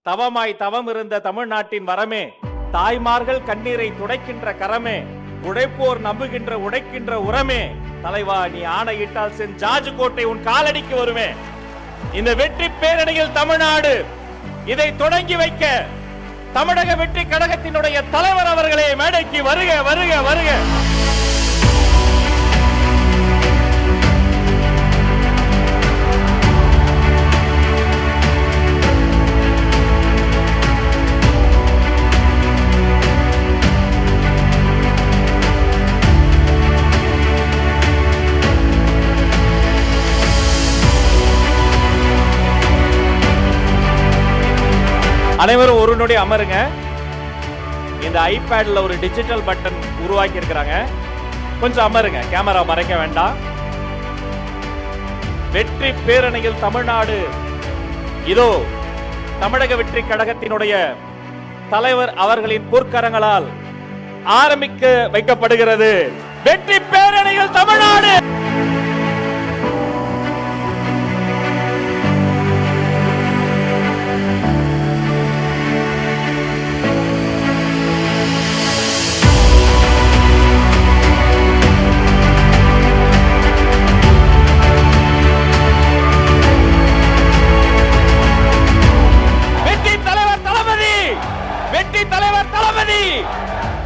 தவமாய் தவம் இருந்த தமிழ்நாட்டின் வரமே, தாய்மார்கள் கண்ணீரை துடைக்கின்ற கரமே, உடைப்போர் நம்புகின்ற உடைக்கின்ற உரமே, தலைவா நீ ஆணையிட்டால் சென் ஜார்ஜ் கோட்டை உன் காலடிக்கு வருமே. இந்த வெற்றி பேரணியில் தமிழ்நாடு இதை தொடங்கி வைக்க தமிழக வெற்றி கழகத்தினுடைய தலைவர் அவர்களே மேடைக்கு வருக வருக வருக. அனைவரும் ஒரு நொடி அமருங்க. இந்த ஐபேட்ல ஒரு டிஜிட்டல் பட்டன் உருவாக்கி இருக்கிறாங்க. கொஞ்சம் அமருங்க, கேமரா மறைக்க வேண்டாம். வெற்றி பேரணியில் தமிழ்நாடு இதோ தமிழக வெற்றி கழகத்தினுடைய தலைவர் அவர்களின் பொற்கரங்களால் ஆரம்பிக்க வைக்கப்படுகிறது. வெற்றி பேரணியில் தமிழ்நாடு.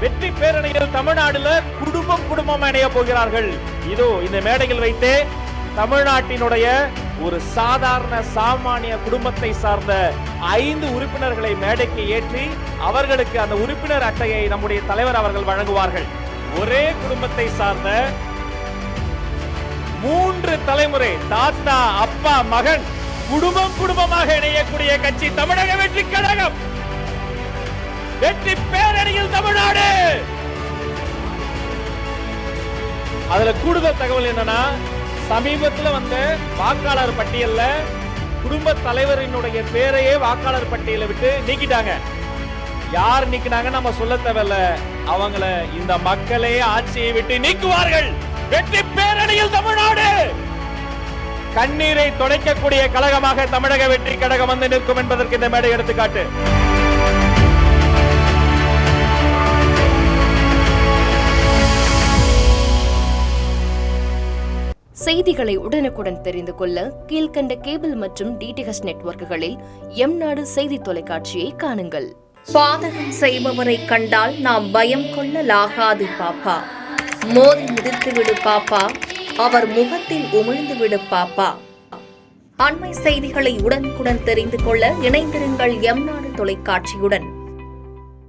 வெற்றி பேரணியில் தமிழ்நாடுல குடும்பம் குடும்பம் இணைய போகிறார்கள். இதோ இந்த மேடையில் வைத்தே தமிழ்நாட்டினுடைய ஒரு சாதாரண சாமானிய குடும்பத்தை சார்ந்த 5 உறுப்பினர்களை மேடைக்கு ஏற்றி அவர்களுக்கு அந்த உறுப்பினர் அட்டையை நம்முடைய தலைவர் அவர்கள் வழங்குவார்கள். ஒரே குடும்பத்தை சார்ந்த 3 தலைமுறை தாத்தா அப்பா மகன் குடும்பம் குடும்பமாக இணையக்கூடிய கட்சி தமிழக வெற்றி கழகம். வெற்றி பேரணியில் தமிழ்நாடு. அதுல கூடுதல் தகவல் என்னன்னா, சமீபத்தில் வந்த வாக்காளர் பட்டியல்ல குடும்ப தலைவரினுடைய பேரையே வாக்காளர் பட்டியலை விட்டு நீக்கிட்டாங்க. யார் நீக்கினாங்க நம்ம சொல்ல தேவையில்ல, அவங்கள இந்த மக்களே ஆட்சியை விட்டு நீக்குவார்கள். வெற்றி பேரணியில் தமிழ்நாடு. கண்ணீரை துடைக்கக்கூடிய கழகமாக தமிழக வெற்றி கழகம் வந்து நிற்கும் என்பதற்கு இந்த மேடை எடுத்துக்காட்டு. செய்திகளை உடனுக்குடன் தெரிந்து கொள்ள கீழ்கண்ட கேபிள் மற்றும் டிடிஎச் நெட்வொர்க்குகளில் எம்நாடு செய்தி தொலைக்காட்சியை காணுங்கள். பாதகம் செய்பவரை கண்டால் நாம் பயம் கொள்ளலாகாது பாப்பா. மோதி மிதித்துவிடு பாப்பா, அவர் முகத்தில் உமிழ்ந்துவிடு பாப்பா. அண்மை செய்திகளை உடனுக்குடன் தெரிந்து கொள்ள இணைந்திருங்கள் எம்நாடு தொலைக்காட்சியுடன்.